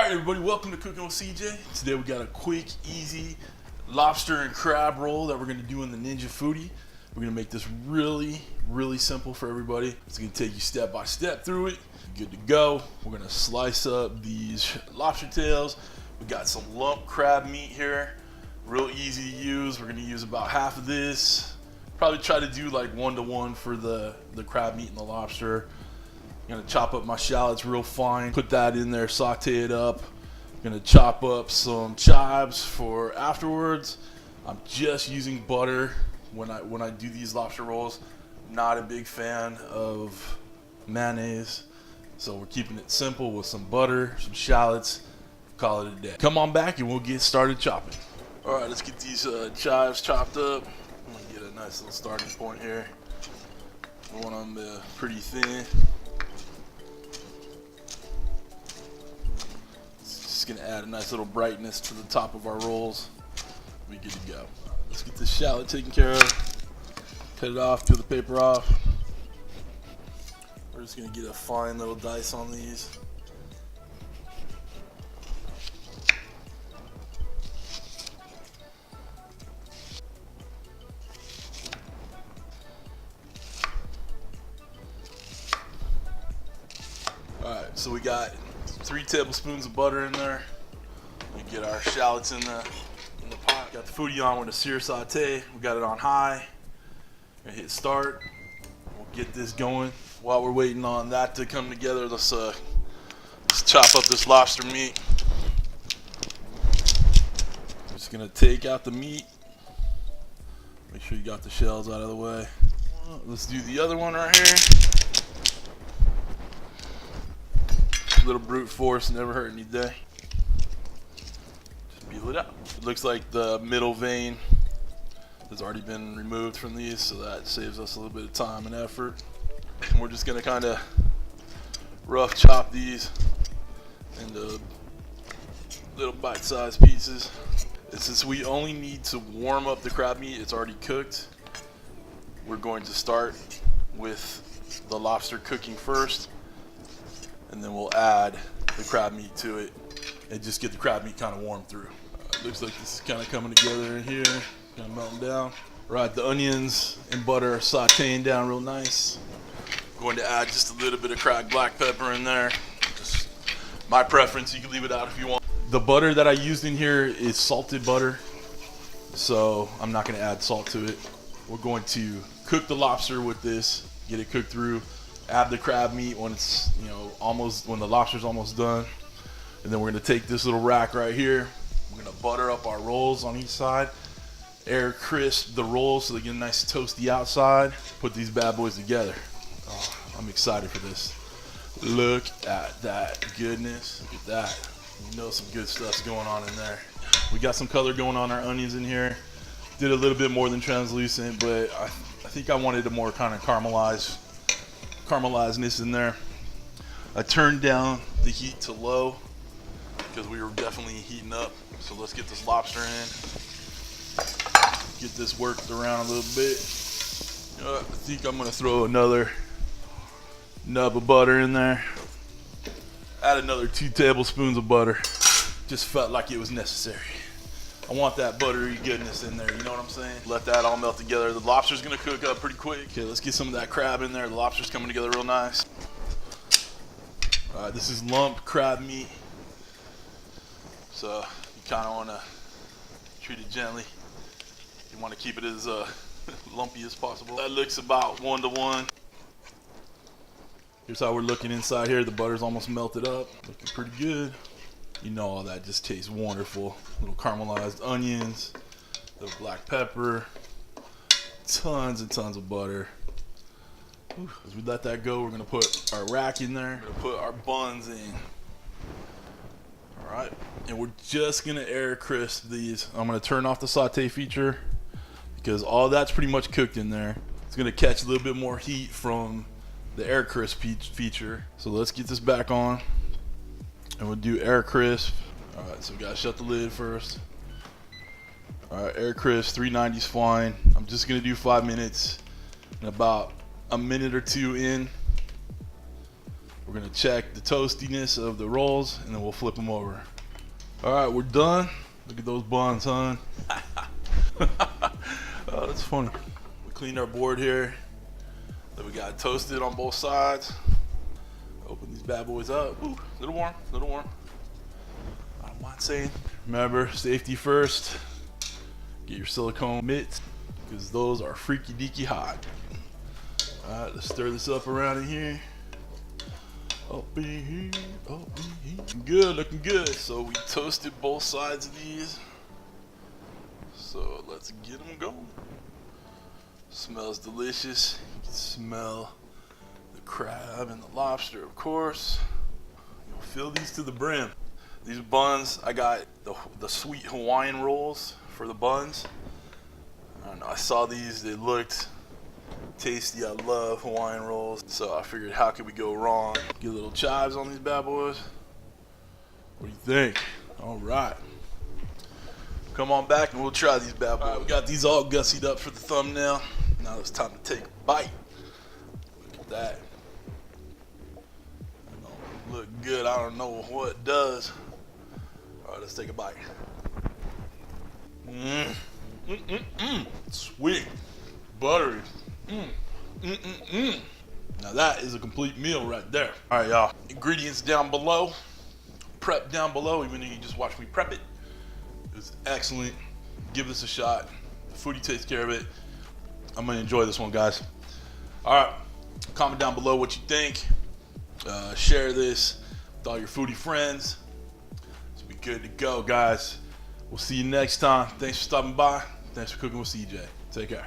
Alright everybody, welcome to Cooking with CJ. Today we got a quick, easy lobster and crab roll that we're going to do in the Ninja Foodi. We're going to make this really simple for everybody. It's going to take you step by step through it. Good to go. We're going to slice up these lobster tails. We got some lump crab meat here. Real easy to use. We're going to use about half of this. Probably try to do like 1-to-1 for the crab meat and the lobster. I'm gonna chop up my shallots real fine, put that in there, saute it up. I'm gonna chop up some chives for afterwards. I'm just using butter when I do these lobster rolls. Not a big fan of mayonnaise, so we're keeping it simple with some butter, some shallots. Call it a day. Come on back and we'll get started chopping. All right, let's get these chives chopped up. I'm gonna get a nice little starting point here. I want them pretty thin. Gonna add a nice little brightness to the top of our rolls. We good to go. Let's get this shallot taken care of. Cut it off, peel the paper off. We're just gonna get a fine little dice on these. Alright, so we got 3 tablespoons of butter in there. We get our shallots in the pot. Got the Foodi on with a sear saute. We got it on high. Gonna hit start. We'll get this going. While we're waiting on that to come together, let's chop up this lobster meat. Just gonna take out the meat. Make sure you got the shells out of the way. Let's do the other one right here. Little brute force, never hurt any day. Just peel it out. It looks like the middle vein has already been removed from these, so that saves us a little bit of time and effort. And we're just gonna kind of rough chop these into little bite-sized pieces. And since we only need to warm up the crab meat, it's already cooked. We're going to start with the lobster cooking first, and then we'll add the crab meat to it and just get the crab meat kind of warmed through. Looks like this is kind of coming together in here, kind of melting down. Right, the onions and butter are sauteing down real nice. Going to add just a little bit of cracked black pepper in there. Just my preference, you can leave it out if you want. The butter that I used in here is salted butter, so I'm not going to add salt to it. We're going to cook the lobster with this, get it cooked through. Add the crab meat when it's, when the lobster's almost done. And then we're gonna take this little rack right here. We're gonna butter up our rolls on each side. Air crisp the rolls so they get a nice toasty outside. Put these bad boys together. Oh, I'm excited for this. Look at that goodness. Look at that. You know some good stuff's going on in there. We got some color going on our onions in here. Did a little bit more than translucent, but I think I wanted a more kind of caramelizedness in there. I turned down the heat to low because we were definitely heating up. So let's get this lobster in. Get this worked around a little bit. I think I'm gonna throw another nub of butter in there. Add another 2 tablespoons of butter. Just felt like it was necessary. I want that buttery goodness in there, you know what I'm saying? Let that all melt together. The lobster's gonna cook up pretty quick. Okay, let's get some of that crab in there. The lobster's coming together real nice. All right, this is lump crab meat. So you kinda wanna treat it gently. You wanna keep it as lumpy as possible. That looks about 1-to-1. Here's how we're looking inside here. The butter's almost melted up. Looking pretty good. You know all that just tastes wonderful. Little caramelized onions, little black pepper, tons and tons of butter. Whew. As we let that go, we're gonna put our rack in there. We're gonna put our buns in. All right, and we're just gonna air crisp these. I'm gonna turn off the saute feature because all that's pretty much cooked in there. It's gonna catch a little bit more heat from the air crisp feature. So let's get this back on. And we'll do air crisp. All right, so we gotta shut the lid first. All right, air crisp, 390's fine. I'm just gonna do 5 minutes. And about a minute or two in, we're We're gonna check the toastiness of the rolls, and then we'll flip them over. All right, we're done. Look at those buns, hon. Oh, that's funny. We cleaned our board here. Then we got it toasted on both sides. Open these bad boys up. Ooh, little warm, little warm. I don't mind saying. Remember, safety first. Get your silicone mitts, because those are freaky deaky hot. All right, let's stir this up around in here. Up in here, up in here. Good, looking good. So we toasted both sides of these. So let's get them going. Smells delicious. You can smell the crab and the lobster, of course. You'll fill these to the brim. These buns, I got the sweet Hawaiian rolls for the buns. I don't know, I saw these, they looked tasty. I love Hawaiian rolls, so I figured how could we go wrong? Get little chives on these bad boys. What do you think? All right. Come on back and we'll try these bad boys. All right, we got these all gussied up for the thumbnail. Now it's time to take a bite. Look at that. That don't look good. I don't know what it does. All right, let's take a bite. Sweet, buttery. Now that is a complete meal right there. All right, y'all. Ingredients down below. Prep down below. Even though you just watched me prep it. It's excellent. Give this a shot. The foodie takes care of it. I'm gonna enjoy this one, guys. All right. Comment down below what you think. Share this with all your foodie friends. Let's be good to go, guys. We'll see you next time. Thanks for stopping by. Thanks for cooking with CJ. Take care.